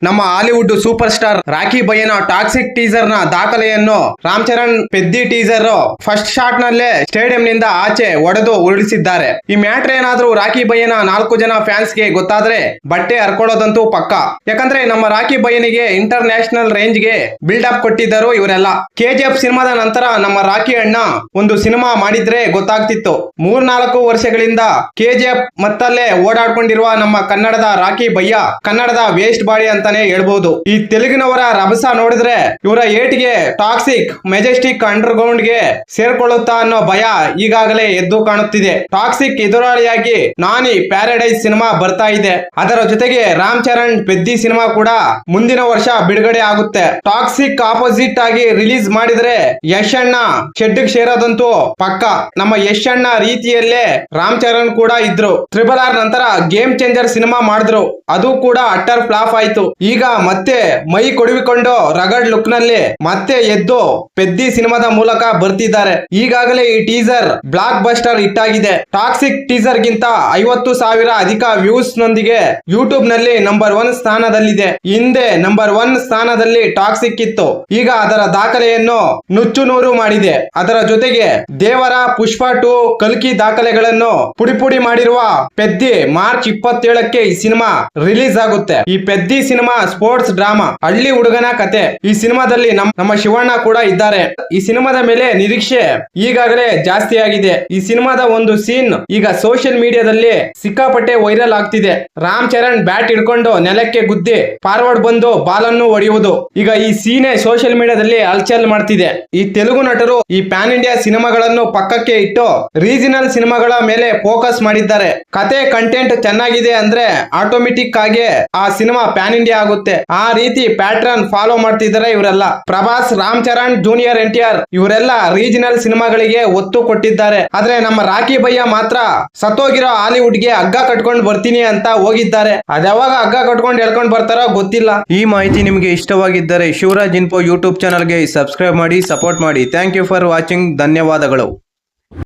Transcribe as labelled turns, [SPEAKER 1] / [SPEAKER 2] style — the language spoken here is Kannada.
[SPEAKER 1] ನಮ್ಮ ಹಾಲಿವುಡ್ ಸೂಪರ್ ಸ್ಟಾರ್ ರಾಖಿ ಭಯ್ಯನ ಟಾಕ್ಸಿಕ್ ಟೀಸರ್ ನ ದಾಖಲೆಯನ್ನು Ram Charan Peddi teaser first shot ನಲ್ಲೇ ಸ್ಟೇಡಿಯಂ ನಿಂದ ಆಚೆ ಒಡೆದು ಉರುಳಿಸಿದ್ದಾರೆ. ಈ ಮ್ಯಾಟ್ರ್ ಏನಾದ್ರೂ ರಾಖಿ ಭಯ್ಯನ 4 ಜನ ಫ್ಯಾನ್ಸ್ ಗೆ ಗೊತ್ತಾದ್ರೆ ಬಟ್ಟೆ ಹರ್ಕೊಳ್ಳೋದಂತೂ ಪಕ್ಕ. ಯಾಕಂದ್ರೆ ನಮ್ಮ ರಾಖಿ ಭಯ್ಯನಿಗೆ ಇಂಟರ್ ನ್ಯಾಷನಲ್ ರೇಂಜ್ ಗೆ ಬಿಲ್ಡ್ ಅಪ್ ಕೊಟ್ಟಿದ್ದರು ಇವರೆಲ್ಲ. ಕೆಜಿಎಫ್ ಸಿನಿಮಾದ ನಂತರ ನಮ್ಮ ರಾಖಿ ಅಣ್ಣ ಒಂದು ಸಿನಿಮಾ ಮಾಡಿದ್ರೆ ಗೊತ್ತಾಗ್ತಿತ್ತು. 3-4 ವರ್ಷಗಳಿಂದ ಕೆಜಿಎಫ್ ಮತ್ತಲ್ಲೇ ಓಡಾಡ್ಕೊಂಡಿರುವ ನಮ್ಮ ಕನ್ನಡದ ರಾಖಿ ಭಯ್ಯ ಕನ್ನಡದ ವೇಸ್ಟ್ ಬಾಡಿ ಅಂತಾನೆ ಹೇಳ್ಬಹುದು. ಈ ತೆಲುಗಿನವರ ರಭಸ ನೋಡಿದ್ರೆ ಇವರ ಏಟಿಗೆ ಟಾಕ್ಸಿಕ್ ಮೆಜೆಸ್ಟಿಕ್ ಅಂಡರ್ ಗ್ರೌಂಡ್ ಗೆ ಸೇರ್ಕೊಳ್ಳುತ್ತಾ ಅನ್ನೋ ಭಯ ಈಗಾಗಲೇ ಎದ್ದು ಕಾಣುತ್ತಿದೆ. ಟಾಕ್ಸಿಕ್ ಎದುರಾಳಿಯಾಗಿ ನಾನಿ ಪ್ಯಾರಡೈಸ್ ಸಿನಿಮಾ ಬರ್ತಾ ಇದೆ. ಅದರ ಜೊತೆಗೆ ರಾಮ್ ಚರಣ್ ಪೆದ್ದಿ ಸಿನಿಮಾ ಕೂಡ ಮುಂದಿನ ವರ್ಷ ಬಿಡುಗಡೆ ಆಗುತ್ತೆ. ಟಾಕ್ಸಿಕ್ ಆಪೋಸಿಟ್ ಆಗಿ ರಿಲೀಸ್ ಮಾಡಿದ್ರೆ ಯಶ್ ಅಣ್ಣ ಶೆಡ್ಗೆ ಸೇರೋದಂತೂ ಪಕ್ಕ. ನಮ್ಮ ಯಶ್ ಅಣ್ಣ ರೀತಿಯಲ್ಲೇ ರಾಮ್ ಚರಣ್ ಕೂಡ ಇದ್ರು. RRR ನಂತರ ಗೇಮ್ ಚೇಂಜರ್ ಸಿನಿಮಾ ಮಾಡಿದ್ರು, ಅದು ಕೂಡ ಅಟ್ಟರ್ ಫ್ಲಾಪ್ ಆಯ್ತು. ಈಗ ಮತ್ತೆ ಮೈ ಕೊಡುವಿಕೊಂಡು ರಗಡ್ ಲುಕ್ ನಲ್ಲಿ ಮತ್ತೆ ಎದ್ದು ಪೆದ್ದಿ ಸಿನಿಮಾದ ಮೂಲಕ ಬರ್ತಿದ್ದಾರೆ. ಈಗಾಗಲೇ ಈ ಟೀಸರ್ ಬ್ಲಾಕ್ ಬಸ್ಟರ್ ಹಿಟ್ ಆಗಿದೆ. ಟಾಕ್ಸಿಕ್ ಟೀಸರ್ ಗಿಂತ 50,000 ಅಧಿಕ ವ್ಯೂಸ್ ನೊಂದಿಗೆ ಯೂಟ್ಯೂಬ್ ನಲ್ಲಿ ನಂಬರ್ 1 ಸ್ಥಾನದಲ್ಲಿದೆ. ಹಿಂದೆ ನಂಬರ್ 1 ಸ್ಥಾನದಲ್ಲಿ ಟಾಕ್ಸಿಕ್ ಇತ್ತು. ಈಗ ಅದರ ದಾಖಲೆಯನ್ನು ನುಚ್ಚು ನೂರು ಮಾಡಿದೆ. ಅದರ ಜೊತೆಗೆ ದೇವರ ಪುಷ್ಪ 2 ಕಲ್ಕಿ ದಾಖಲೆಗಳನ್ನು ಪುಡಿ ಮಾಡಿರುವ ಪೆದ್ದಿ ಮಾರ್ಚ್ 27ಕ್ಕೆ ಈ ಸಿನಿಮಾ ರಿಲೀಸ್ ಆಗುತ್ತೆ. ಈ ಪೆದ್ದಿ ಸಿನಿಮಾ ಸ್ಪೋರ್ಟ್ಸ್ ಡ್ರಾಮಾ, ಹಳ್ಳಿ ಹುಡುಗನ ಕತೆ. ಈ ಸಿನಿಮಾದಲ್ಲಿ ನಮ್ಮ ಶಿವಣ್ಣ ಕೂಡ ಇದ್ದಾರೆ. ಈ ಸಿನಿಮಾದ ಮೇಲೆ ನಿರೀಕ್ಷೆ ಈಗಾಗಲೇ ಜಾಸ್ತಿ ಆಗಿದೆ. ಈ ಸಿನಿಮಾದ ಒಂದು ಸೀನ್ ಈಗ ಸೋಷಿಯಲ್ ಮೀಡಿಯಾದಲ್ಲಿ ಸಿಕ್ಕಾಪಟ್ಟೆ ವೈರಲ್ ಆಗ್ತಿದೆ. ರಾಮ್ ಚರಣ್ ಬ್ಯಾಟ್ ಹಿಡ್ಕೊಂಡು ನೆಲಕ್ಕೆ ಗುದ್ದಿ ಫಾರ್ವರ್ಡ್ ಬಂದು ಬಾಲ್ ಅನ್ನು ಹೊಡೆಯುವುದು. ಈಗ ಈ ಸೀನೆ ಸೋಷಿಯಲ್ ಮೀಡಿಯಾದಲ್ಲಿ ಹಲ್ಚಲ್ ಮಾಡ್ತಿದೆ. ಈ ತೆಲುಗು ನಟರು ಈ ಪ್ಯಾನ್ ಇಂಡಿಯಾ ಸಿನಿಮಾಗಳನ್ನು ಪಕ್ಕಕ್ಕೆ ಇಟ್ಟು ರೀಜನಲ್ ಸಿನಿಮಾಗಳ ಮೇಲೆ ಫೋಕಸ್ ಮಾಡಿದ್ದಾರೆ. ಕತೆ ಕಂಟೆಂಟ್ ಚೆನ್ನಾಗಿದೆ ಅಂದ್ರೆ ಆಟೋಮೆಟಿಕ್ ಆಗಿ ಆ ಸಿನಿಮಾ ಪ್ಯಾನ್ ಇಂಡಿಯಾ ಆಗುತ್ತೆ. ಆ ರೀತಿ ಪ್ಯಾಟ್ರನ್ ಫಾಲೋ ಮಾಡ್ತಿದ್ದಾರೆ ಇವರೆಲ್ಲ. ಪ್ರಭಾಸ್, ರಾಮ್ ಚರಣ್, ಜೂನಿಯರ್ NTR ಇವರೆಲ್ಲ ರೀಜನಲ್ ಸಿನಿಮಾಗಳಿಗೆ ಒತ್ತು ಕೊಟ್ಟಿದ್ದಾರೆ. ಆದ್ರೆ ನಮ್ಮ ರಾಖಿ ಭಯ್ಯ ಮಾತ್ರ ಸತ್ತೋಗಿರೋ ಹಾಲಿವುಡ್ ಗೆ ಹಗ್ಗ ಕಟ್ಕೊಂಡು ಬರ್ತೀನಿ ಅಂತ ಹೋಗಿದ್ದಾರೆ. ಅದ್ಯಾವಾಗ ಹಗ್ಗ ಕಟ್ಕೊಂಡು ಎಳ್ಕೊಂಡು ಬರ್ತಾರೋ ಗೊತ್ತಿಲ್ಲ. ಈ ಮಾಹಿತಿ ನಿಮಗೆ ಇಷ್ಟವಾಗಿದ್ದರೆ ಶಿವರಾಜ್ ಇನ್ಫೋ ಯೂಟ್ಯೂಬ್ ಚಾನಲ್ಗೆ ಸಬ್ಸ್ಕ್ರೈಬ್ ಮಾಡಿ, ಸಪೋರ್ಟ್ ಮಾಡಿ. Thank you for watching. ಧನ್ಯವಾದಗಳು.